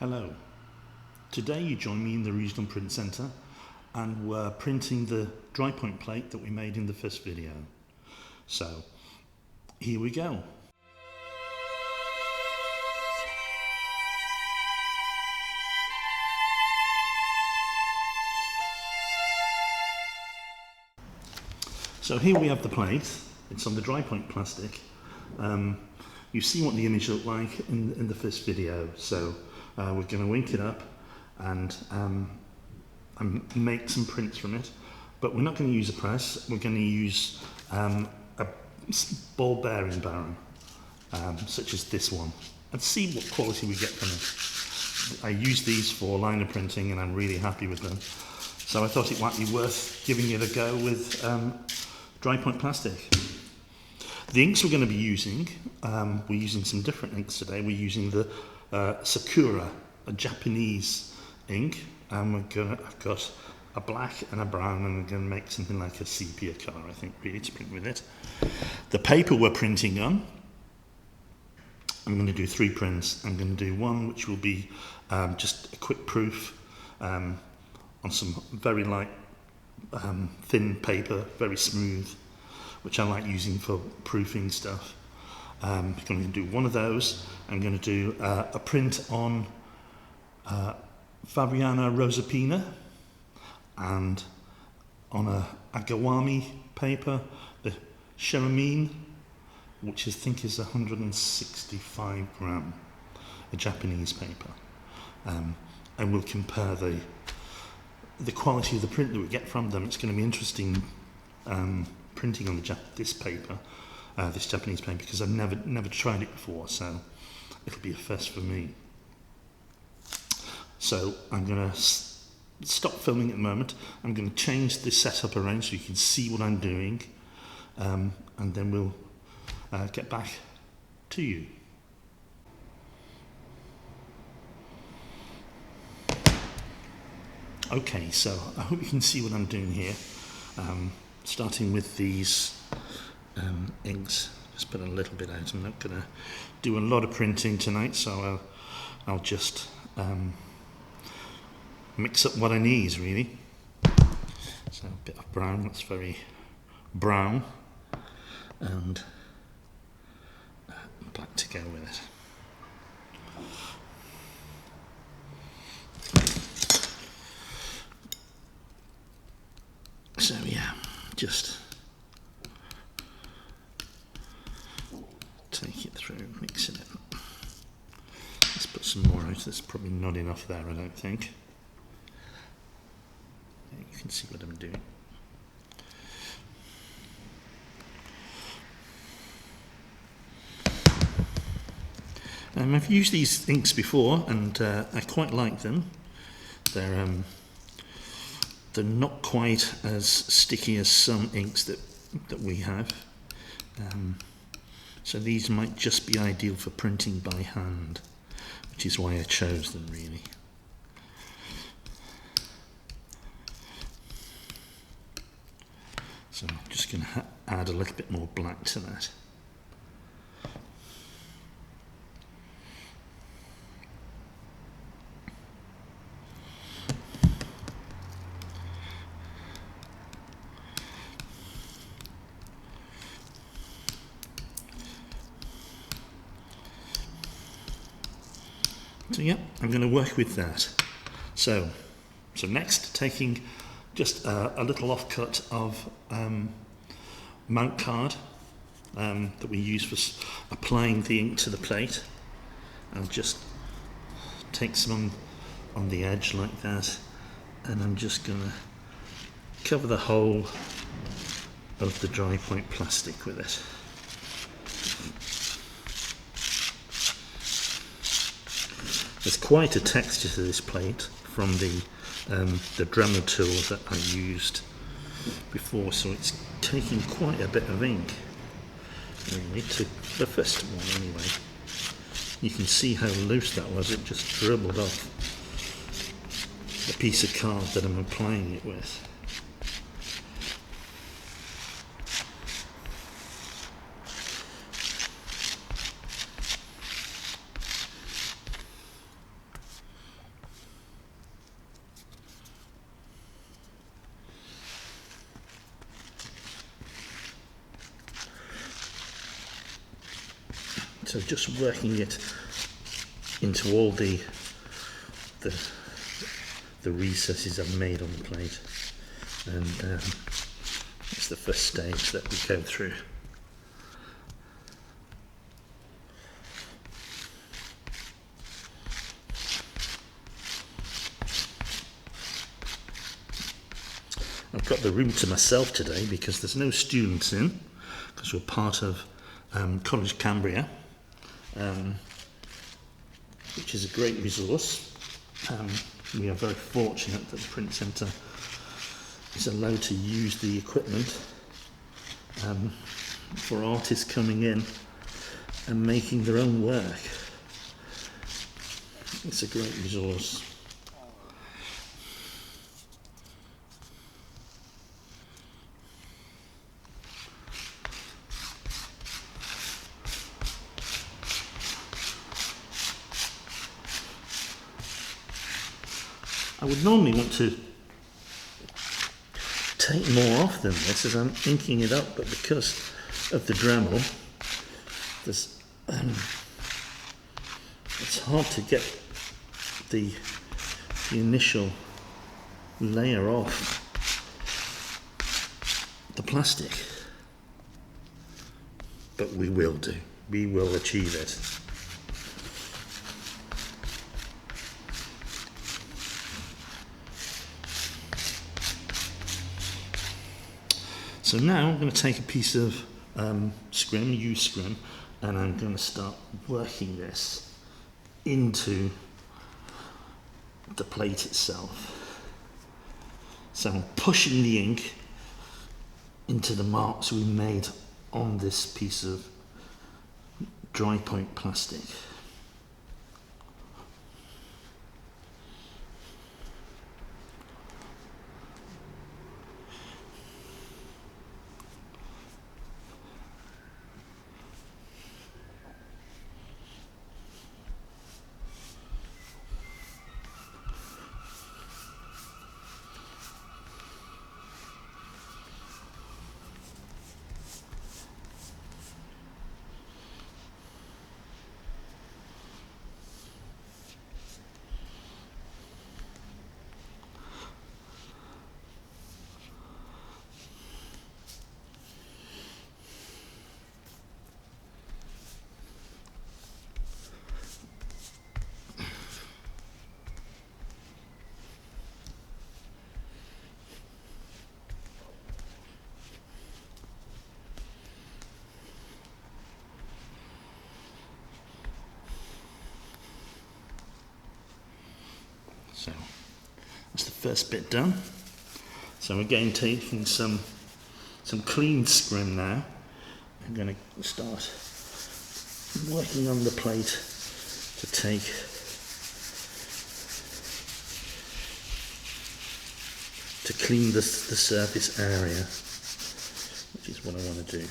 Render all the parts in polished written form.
Hello. Today you join me in the Regional Print Centre and we're printing the dry point plate that we made in the first video. So here we go. So here we have the plate. It's on the dry point plastic. You've seen what the image looked like in the first video, so we're going to ink it up and make some prints from it. But we're not going to use a press, we're going to use a ball bearing baren, such as this one, and see what quality we get from it. I use these for liner printing and I'm really happy with them. So I thought it might be worth giving it a go with dry point plastic. The inks we're going to be using, we're using some different inks today. We're using the Sakura, a Japanese ink, and I've got a black and a brown, and we're going to make something like a sepia colour, I think, really, to print with it. The paper we're printing on, I'm going to do 3 prints. I'm going to do one which will be just a quick proof on some very light, thin paper, very smooth, which I like using for proofing stuff. I'm going to do one of those. I'm going to do a print on Fabriana Rosapina, and on a Agawami paper, the Sheramine, which I think is 165 gram, a Japanese paper. And we'll compare the quality of the print that we get from them. It's going to be interesting printing on this paper, this Japanese paper, because I've never tried it before, so it'll be a first for me. So I'm going to stop filming at the moment. I'm going to change the setup around so you can see what I'm doing, and then we'll get back to you. Okay, so I hope you can see what I'm doing here. Starting with these inks, just put a little bit out. I'm not going to do a lot of printing tonight, so I'll just mix up what I need, really. So a bit of brown, that's very brown, and black to go with it. So yeah, just take it through, mixing it up. Let's put some more out. There's probably not enough there, I don't think. You can see what I'm doing. I've used these inks before, and I quite like them. They're not quite as sticky as some inks that we have. So these might just be ideal for printing by hand, which is why I chose them, really. So I'm just going to add a little bit more black to that. So yeah, I'm going to work with that. So next, taking just a little offcut of mount card that we use for applying the ink to the plate. I'll just take some on the edge like that, and I'm just going to cover the whole of the dry point plastic with it. There's quite a texture to this plate from the Dremel tool that I used before, so it's taking quite a bit of ink, really, to the first one anyway. You can see how loose that was. It just dribbled off the piece of card that I'm applying it with. So just working it into all the recesses I've made on the plate, and it's the first stage that we go through. I've got the room to myself today because there's no students in, because we're part of College Cambria, which is a great resource. We are very fortunate that the Print Centre is allowed to use the equipment for artists coming in and making their own work. It's a great resource. I would normally want to take more off than this as I'm inking it up, but because of the Dremel, it's hard to get the initial layer off the plastic, but we will do. We will achieve it. So now I'm going to take a piece of scrim, used scrim, and I'm going to start working this into the plate itself. So I'm pushing the ink into the marks we made on this piece of dry point plastic. So that's the first bit done. So again, taking some clean scrim now. I'm going to start working on the plate to take to clean the surface area, which is what I want to do.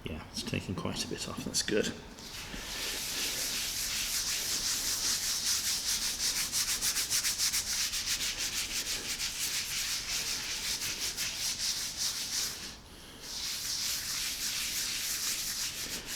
Yeah, it's taking quite a bit off, that's good.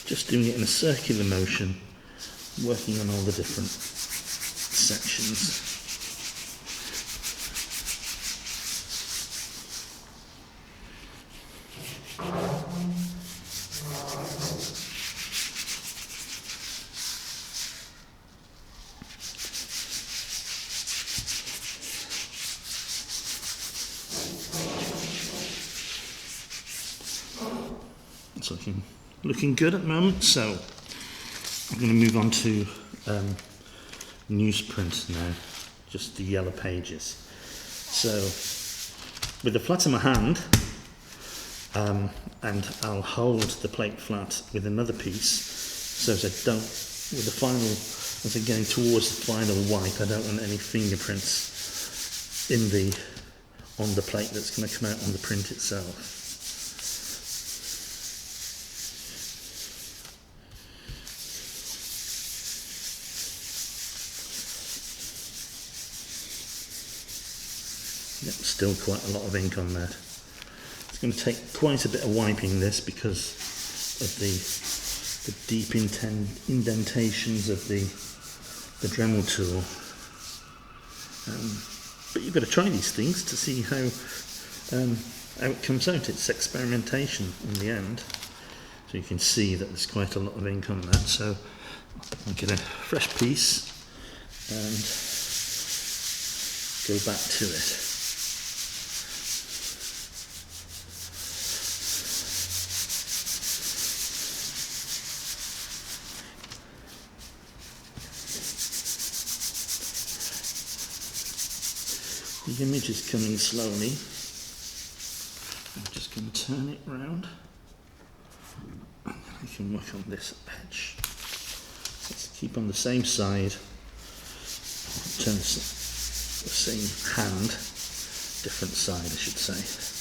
Just doing it in a circular motion, working on all the different sections. It's looking good at the moment, so I'm going to move on to newsprint now, just the yellow pages. So with the flat in my hand, and I'll hold the plate flat with another piece so as I don't, with the final, as I'm getting towards the final wipe, I don't want any fingerprints on the plate that's going to come out on the print itself. Yep, still quite a lot of ink on that. It's going to take quite a bit of wiping this because of the deep indentations of the Dremel tool. But you've got to try these things to see how it comes out. It's experimentation in the end. So you can see that there's quite a lot of ink on that. So I'll get a fresh piece and go back to it. The image is coming slowly. I'm just going to turn it round. And then I can work on this edge. Let's keep on the same side. Turn the same hand, different side I should say.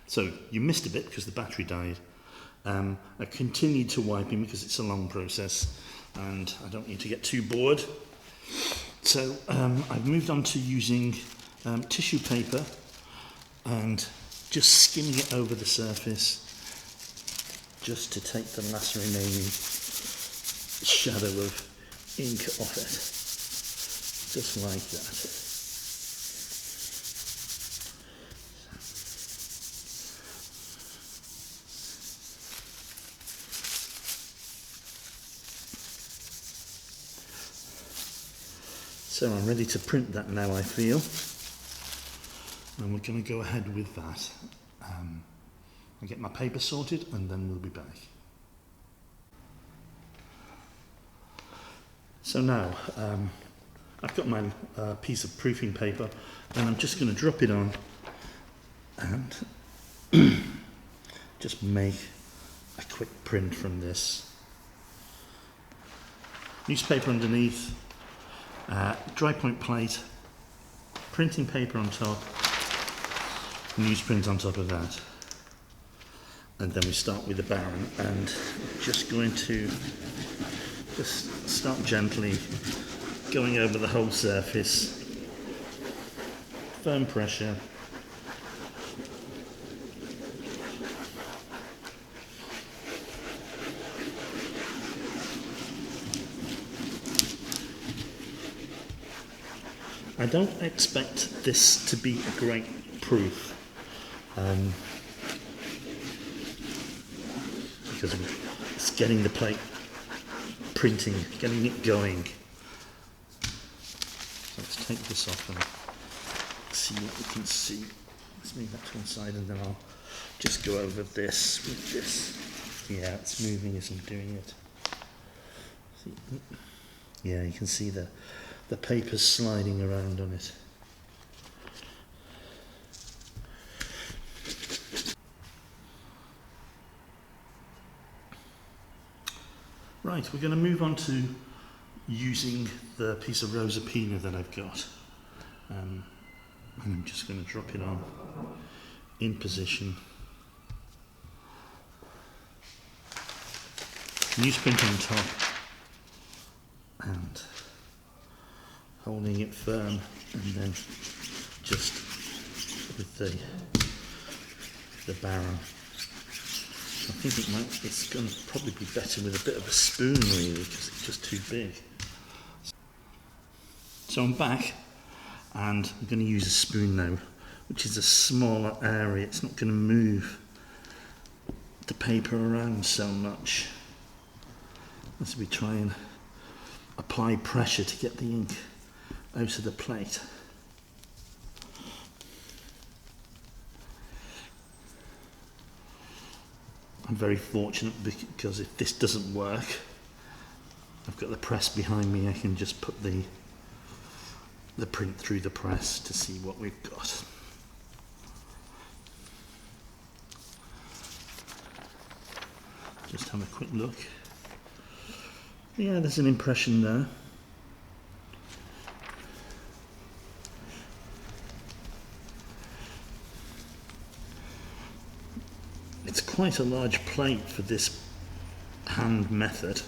So you missed a bit because the battery died. I continued to wiping because it's a long process and I don't need to get too bored. So I've moved on to using tissue paper and just skimming it over the surface just to take the last remaining shadow of ink off it. Just like that. So I'm ready to print that now, I feel, and we're going to go ahead with that. I'll get my paper sorted and then we'll be back. So now I've got my piece of proofing paper and I'm just going to drop it on and just make a quick print from this. Newspaper underneath. Dry point plate, printing paper on top, newsprint on top of that, and then we start with the baren and just going to just start gently going over the whole surface, firm pressure. I don't expect this to be a great proof because it's getting the plate printing, getting it going. So let's take this off and see what we can see. Let's move that to one side and then I'll just go over this with this. Yeah, it's moving as I'm doing it. See? Yeah, you can see the paper's sliding around on it. Right, we're going to move on to using the piece of Rosa Pina that I've got. And I'm just going to drop it on in position. Newsprint on top and holding it firm and then just with the baren. I think it's going to probably be better with a bit of a spoon really, because it's just too big. So I'm back and I'm going to use a spoon now, which is a smaller area. It's not going to move the paper around so much as we try and apply pressure to get the ink out of the plate. I'm very fortunate because if this doesn't work, I've got the press behind me. I can just put the print through the press to see what we've got. Just have a quick look. Yeah, there's an impression there. It's quite a large plate for this hand method,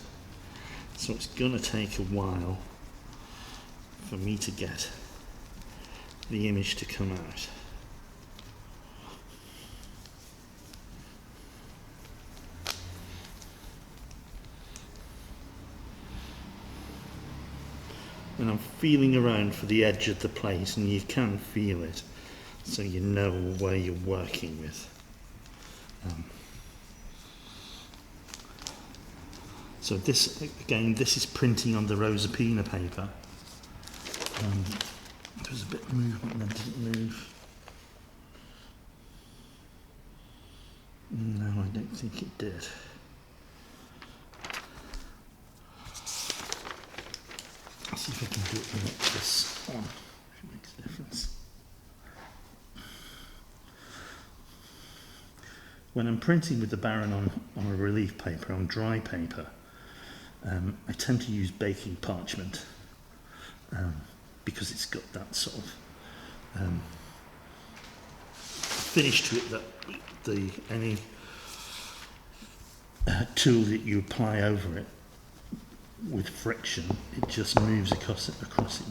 so it's going to take a while for me to get the image to come out. And I'm feeling around for the edge of the plate, and you can feel it, so you know where you're working with. So this, again, this is printing on the Rosapina paper. There was a bit of movement that didn't move. No, I don't think it did. Let's see if I can do it with this on. It makes a difference. When I'm printing with the baren on a relief paper, on dry paper, I tend to use baking parchment because it's got that sort of finish to it that any tool that you apply over it with friction, it just moves across it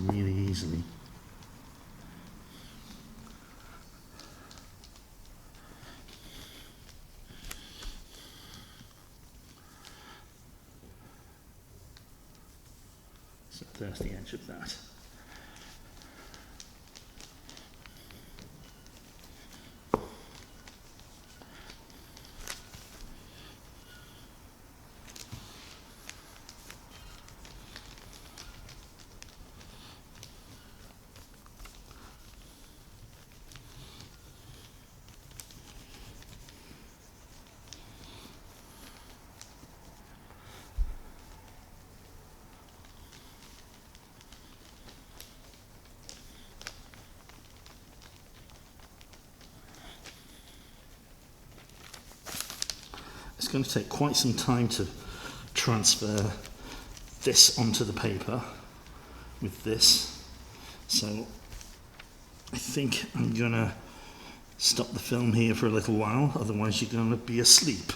really easily. So there's the edge of that. It's going to take quite some time to transfer this onto the paper with this, so I think I'm going to stop the film here for a little while, otherwise you're going to be asleep.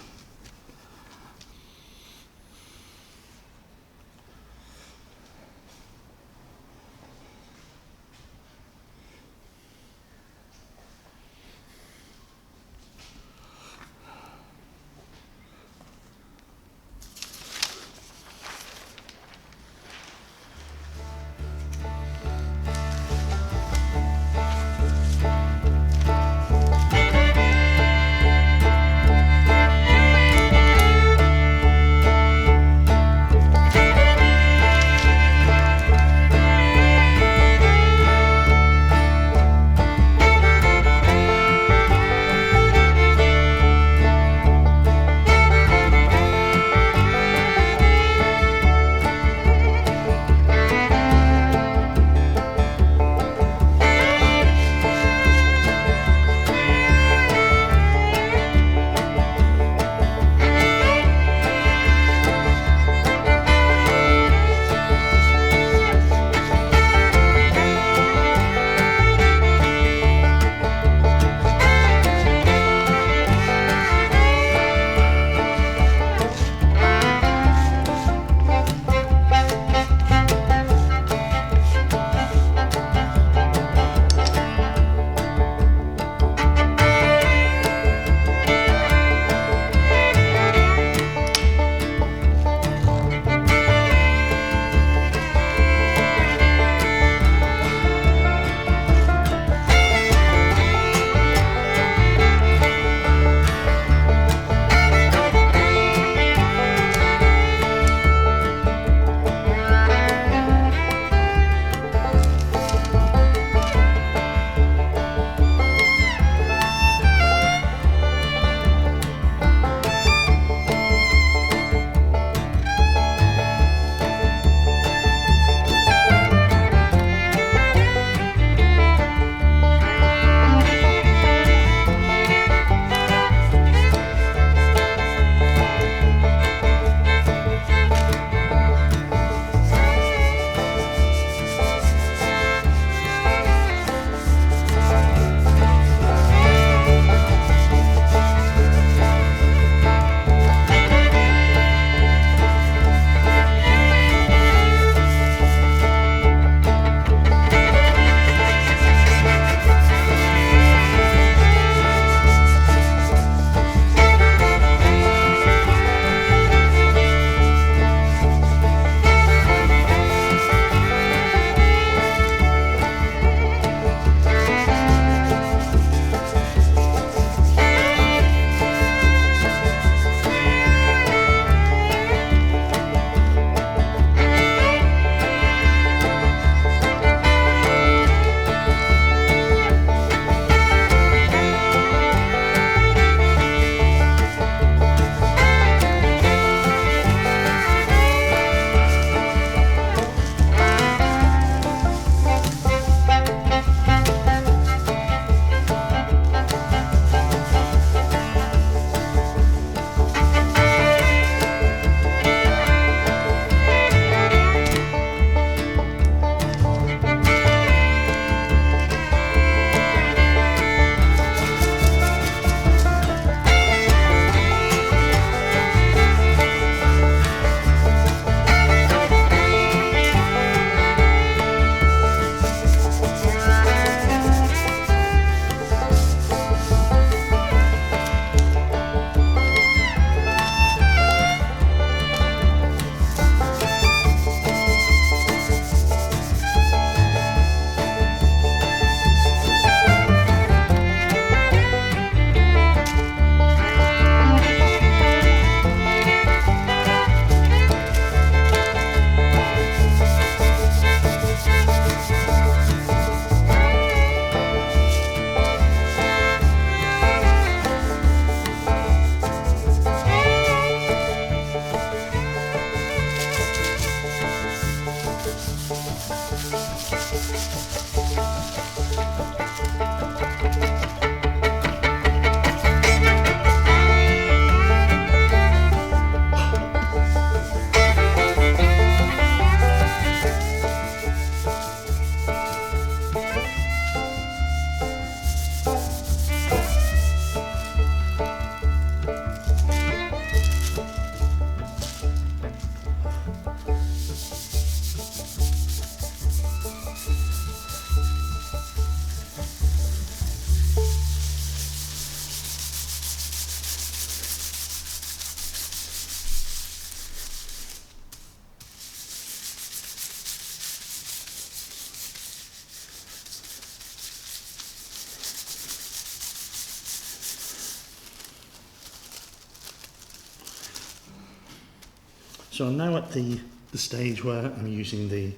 So I'm now at the stage where I'm using the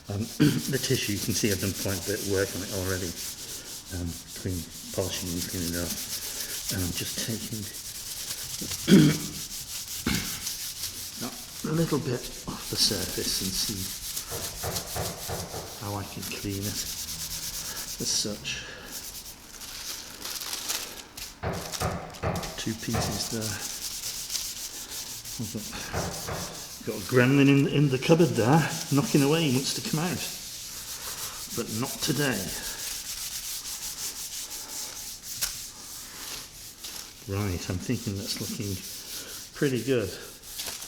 the tissue. You can see I've done quite a bit of work on it already. Polishing and cleaning it up. And I'm just taking a little bit off the surface and see how I can clean it as such. 2 pieces there. I've got a gremlin in the cupboard there, knocking away, he wants to come out. But not today. Right, I'm thinking that's looking pretty good.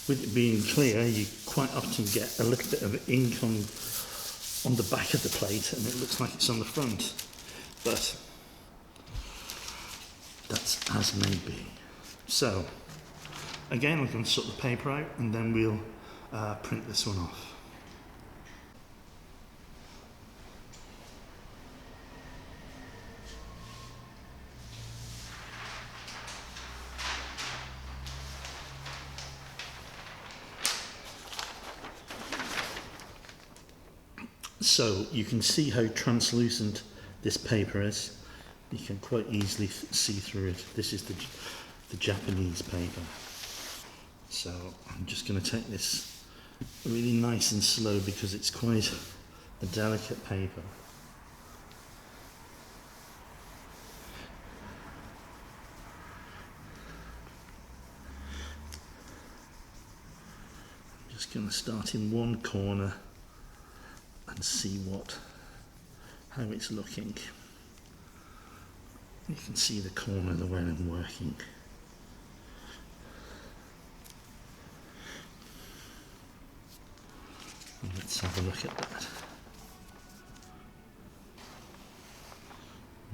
With it being clear, you quite often get a little bit of ink on the back of the plate and it looks like it's on the front. But that's as may be. So, again, I'm going to sort the paper out and then we'll print this one off. So you can see how translucent this paper is. You can quite easily see through it. This is the Japanese paper. So I'm just going to take this really nice and slow because it's quite a delicate paper. I'm just going to start in one corner and see how it's looking. You can see the corner the way I'm working. And let's have a look at that.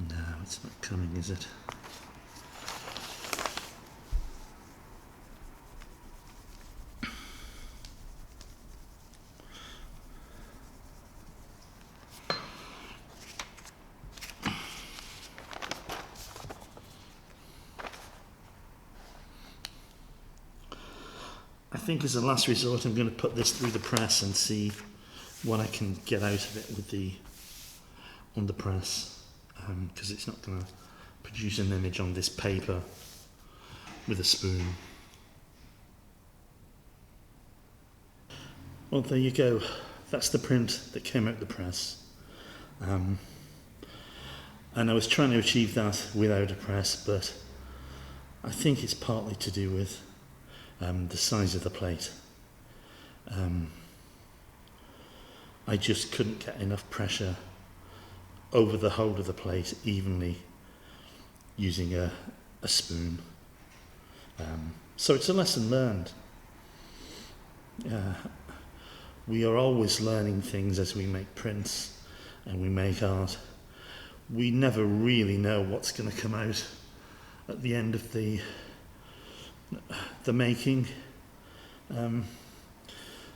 No, it's not coming, is it? I think as a last resort I'm going to put this through the press and see what I can get out of it on the press, because it's not going to produce an image on this paper with a spoon. Well, there you go. That's the print that came out the press. And I was trying to achieve that without a press, but I think it's partly to do with the size of the plate. I just couldn't get enough pressure over the whole of the plate evenly using a spoon. So it's a lesson learned. We are always learning things as we make prints and we make art. We never really know what's going to come out at the end of the making.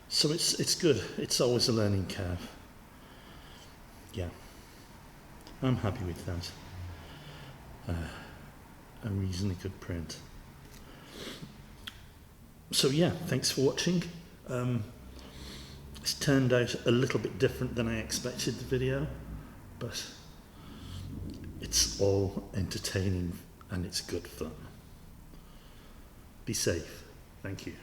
So it's good. It's always a learning curve. Yeah, I'm happy with that. A reasonably good print. So yeah, thanks for watching. It's turned out a little bit different than I expected the video, but it's all entertaining and it's good fun. Be safe. Thank you.